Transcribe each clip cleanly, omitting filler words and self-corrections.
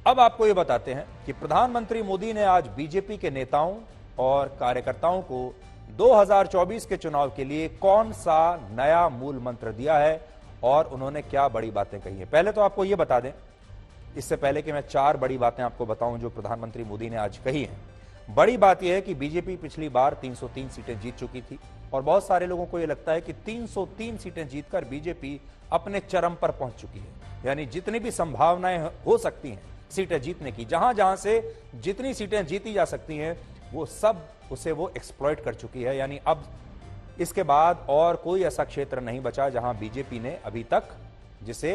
अब आपको यह बताते हैं कि प्रधानमंत्री मोदी ने आज बीजेपी के नेताओं और कार्यकर्ताओं को 2024 के चुनाव के लिए कौन सा नया मूल मंत्र दिया है और उन्होंने क्या बड़ी बातें कही हैं। पहले तो आपको यह बता दें, इससे पहले कि मैं 4 बड़ी बातें आपको बताऊं जो प्रधानमंत्री मोदी ने आज कही हैं। बड़ी बात यह है कि बीजेपी पिछली बार 303 सीटें जीत चुकी थी और बहुत सारे लोगों को यह लगता है कि 303 सीटें जीतकर बीजेपी अपने चरम पर पहुंच चुकी है, यानी जितनी भी संभावनाएं हो सकती हैं सीटें जीतने की, जहां जहां से जितनी सीटें जीती जा सकती हैं वो सब उसे वो एक्सप्लॉइट कर चुकी है। यानी अब इसके बाद और कोई ऐसा क्षेत्र नहीं बचा जहां बीजेपी ने अभी तक जिसे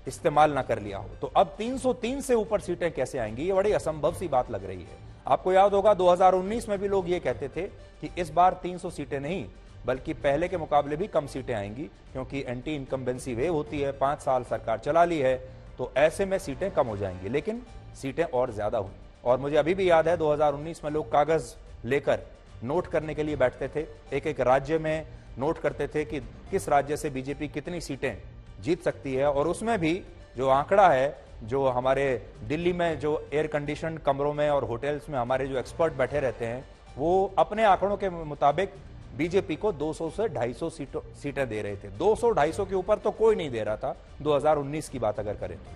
इस्तेमाल ना कर लिया हो। तो अब 303 से ऊपर सीटें कैसे आएंगी, ये बड़ी असंभव सी बात लग रही है। आपको याद होगा 2019 में भी लोग ये कहते थे कि इस बार 300 सीटें नहीं बल्कि पहले के मुकाबले भी कम सीटें आएंगी, क्योंकि एंटी इनकम्बेंसी वेव होती है, 5 साल सरकार चला ली है, तो ऐसे में सीटें कम हो जाएंगी। लेकिन सीटें और ज्यादा हुई और मुझे अभी भी याद है 2019 में लोग कागज लेकर नोट करने के लिए बैठते थे, एक एक राज्य में नोट करते थे कि किस राज्य से बीजेपी कितनी सीटें जीत सकती है। और उसमें भी जो आंकड़ा है, जो हमारे दिल्ली में जो एयर कंडीशन कमरों में और होटल्स में हमारे जो एक्सपर्ट बैठे रहते हैं, वो अपने आंकड़ों के मुताबिक बीजेपी को 200 से 250 सीटें दे रहे थे। 200-250 के ऊपर तो कोई नहीं दे रहा था 2019 की बात अगर करें तो,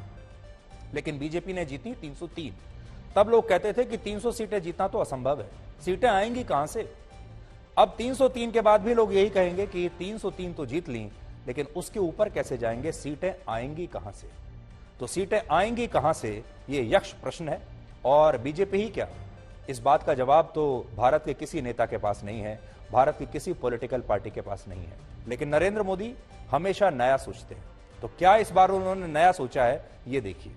लेकिन बीजेपी ने जीती 303। तब लोग कहते थे कि 300 सीटें जीतना तो असंभव है, सीटें आएंगी कहां से। अब 303 के बाद भी लोग यही कहेंगे कि 303 तो जीत ली, लेकिन उसके ऊपर कैसे जाएंगे, सीटें आएंगी कहां से। तो सीटें आएंगी कहां से, यह यक्ष प्रश्न है। और बीजेपी ही क्या, इस बात का जवाब तो भारत के किसी नेता के पास नहीं है, भारत की किसी पॉलिटिकल पार्टी के पास नहीं है। लेकिन नरेंद्र मोदी हमेशा नया सोचते हैं, तो क्या इस बार उन्होंने नया सोचा है, ये देखिए।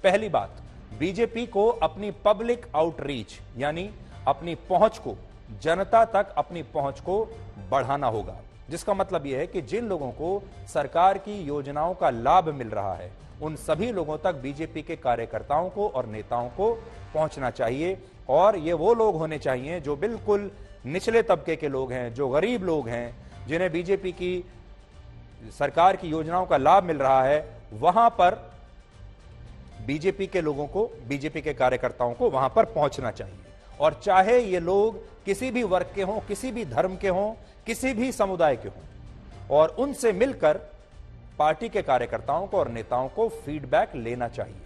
पहली बात, बीजेपी को अपनी पब्लिक आउटरीच यानी अपनी पहुंच को, जनता तक अपनी पहुंच को बढ़ाना होगा, जिसका मतलब यह है कि जिन लोगों को सरकार की योजनाओं का लाभ मिल रहा है उन सभी लोगों तक बीजेपी के कार्यकर्ताओं को और नेताओं को पहुंचना चाहिए। और ये वो लोग होने चाहिए जो बिल्कुल निचले तबके के लोग हैं, जो गरीब लोग हैं, जिन्हें बीजेपी की सरकार की योजनाओं का लाभ मिल रहा है, वहां पर बीजेपी के लोगों को, बीजेपी के कार्यकर्ताओं को वहां पर पहुंचना चाहिए। और चाहे ये लोग किसी भी वर्ग के हों, किसी भी धर्म के हों, किसी भी समुदाय के हों, और उनसे मिलकर पार्टी के कार्यकर्ताओं को और नेताओं को फीडबैक लेना चाहिए।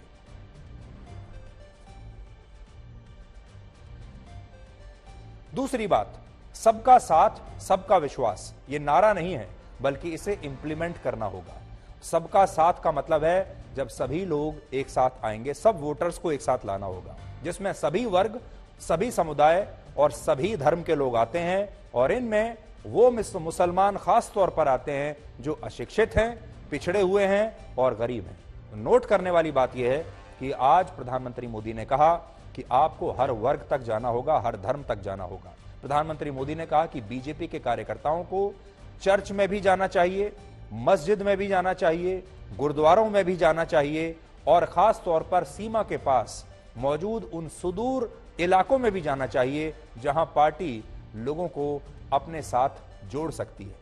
दूसरी बात, सबका साथ सबका विश्वास, यह नारा नहीं है बल्कि इसे इंप्लीमेंट करना होगा। सबका साथ का मतलब है जब सभी लोग एक साथ आएंगे, सब वोटर्स को एक साथ लाना होगा, जिसमें सभी वर्ग, सभी समुदाय और सभी धर्म के लोग आते हैं। और इनमें वो मुसलमान खास तौर पर आते हैं जो अशिक्षित हैं, पिछड़े हुए हैं और गरीब हैं। नोट करने वाली बात यह है कि आज प्रधानमंत्री मोदी ने कहा कि आपको हर वर्ग तक जाना होगा, हर धर्म तक जाना होगा। प्रधानमंत्री मोदी ने कहा कि बीजेपी के कार्यकर्ताओं को चर्च में भी जाना चाहिए, मस्जिद में भी जाना चाहिए, गुरुद्वारों में भी जाना चाहिए, और खास तौर पर सीमा के पास मौजूद उन सुदूर इलाकों में भी जाना चाहिए जहां पार्टी लोगों को अपने साथ जोड़ सकती है।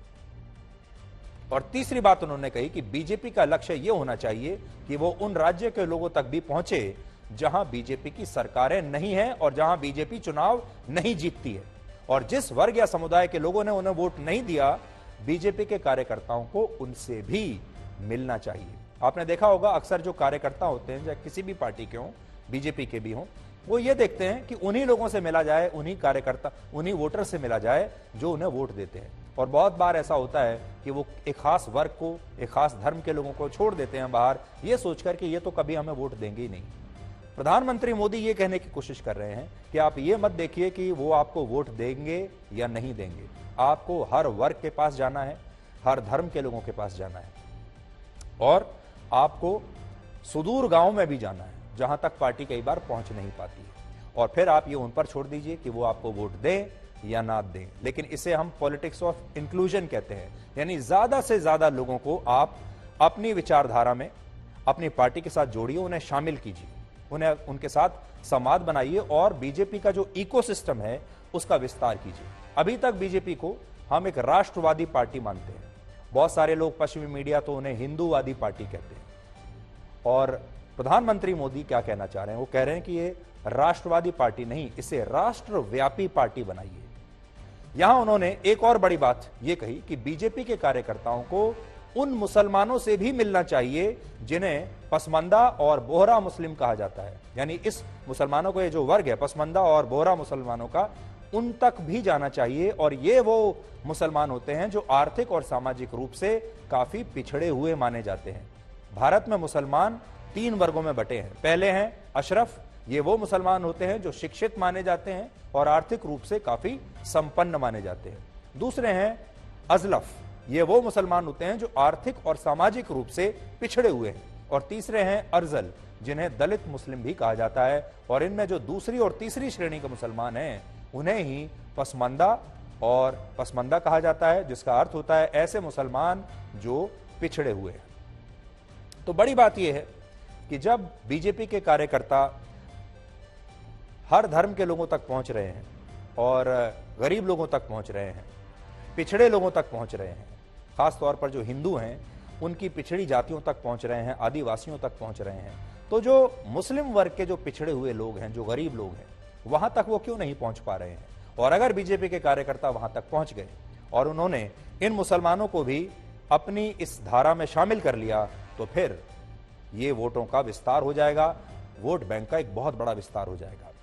और तीसरी बात उन्होंने कही कि बीजेपी का लक्ष्य यह होना चाहिए कि वो उन राज्य के लोगों तक भी पहुंचे जहां बीजेपी की सरकारें नहीं हैं और जहां बीजेपी चुनाव नहीं जीतती है। और जिस वर्ग या समुदाय के लोगों ने उन्हें वोट नहीं दिया, बीजेपी के कार्यकर्ताओं को उनसे भी मिलना चाहिए। आपने देखा होगा अक्सर जो कार्यकर्ता होते हैं, चाहे किसी भी पार्टी के हों, बीजेपी के भी हों, वो ये देखते हैं कि उन्हीं लोगों से मिला जाए, उन्हीं कार्यकर्ता, उन्हीं वोटर से मिला जाए जो उन्हें वोट देते हैं। और बहुत बार ऐसा होता है कि वो एक खास वर्ग को, एक खास धर्म के लोगों को छोड़ देते हैं बाहर, ये सोचकर कि ये तो कभी हमें वोट देंगे ही नहीं। प्रधानमंत्री मोदी ये कहने की कोशिश कर रहे हैं कि आप ये मत देखिए कि वो आपको वोट देंगे या नहीं देंगे, आपको हर वर्ग के पास जाना है, हर धर्म के लोगों के पास जाना है, और आपको सुदूर गांव में भी जाना है जहां तक पार्टी कई बार पहुंच नहीं पाती है। और फिर आप ये उन पर छोड़ दीजिए कि वो आपको वोट दें या ना दें। लेकिन इसे हम पॉलिटिक्स ऑफ इंक्लूजन कहते हैं, यानी ज्यादा से ज्यादा लोगों को आप अपनी विचारधारा में, अपनी पार्टी के साथ जोड़िए, उन्हें शामिल कीजिए, उन्हें उनके साथ संवाद बनाइए और बीजेपी का जो इकोसिस्टम है उसका विस्तार कीजिए। अभी तक बीजेपी को हम एक राष्ट्रवादी पार्टी मानते हैं, बहुत सारे लोग पश्चिमी मीडिया तो उन्हें हिंदूवादी पार्टी कहते हैं, और प्रधानमंत्री मोदी क्या कहना चाह रहे हैं? वो कह रहे हैं कि ये राष्ट्रवादी पार्टी नहीं, इसे राष्ट्रव्यापी पार्टी बनाइए। यहां उन्होंने एक और बड़ी बात यह कही कि बीजेपी के कार्यकर्ताओं को उन मुसलमानों से भी मिलना चाहिए जिन्हें पसमंदा और बोहरा मुस्लिम कहा जाता है। यानी इस मुसलमानों को, ये जो वर्ग है पसमंदा और बोहरा मुसलमानों का, उन तक भी जाना चाहिए। और ये वो मुसलमान होते हैं जो आर्थिक और सामाजिक रूप से काफी पिछड़े हुए माने जाते हैं। भारत में मुसलमान 3 वर्गों में बटे हैं। पहले हैं अशरफ, ये वो मुसलमान होते हैं जो शिक्षित माने जाते हैं और आर्थिक रूप से काफी संपन्न माने जाते हैं। दूसरे हैं अजलफ, ये वो मुसलमान होते हैं जो आर्थिक और सामाजिक रूप से पिछड़े हुए हैं। और तीसरे हैं अर्जल, जिन्हें दलित मुस्लिम भी कहा जाता है। और इनमें जो दूसरी और तीसरी श्रेणी के मुसलमान हैं उन्हें ही पसमंदा कहा जाता है, जिसका अर्थ होता है ऐसे मुसलमान जो पिछड़े हुए हैं। तो बड़ी बात यह है कि जब बीजेपी के कार्यकर्ता हर धर्म के लोगों तक पहुंच रहे हैं और गरीब लोगों तक पहुंच रहे हैं, पिछड़े लोगों तक पहुंच रहे हैं, खासतौर पर जो हिंदू हैं उनकी पिछड़ी जातियों तक पहुंच रहे हैं, आदिवासियों तक पहुंच रहे हैं, तो जो मुस्लिम वर्ग के जो पिछड़े हुए लोग हैं, जो गरीब लोग हैं, वहां तक वो क्यों नहीं पहुंच पा रहे हैं? और अगर बीजेपी के कार्यकर्ता वहां तक पहुंच गए और उन्होंने इन मुसलमानों को भी अपनी इस धारा में शामिल कर लिया, तो फिर ये वोटों का विस्तार हो जाएगा, वोट बैंक का एक बहुत बड़ा विस्तार हो जाएगा।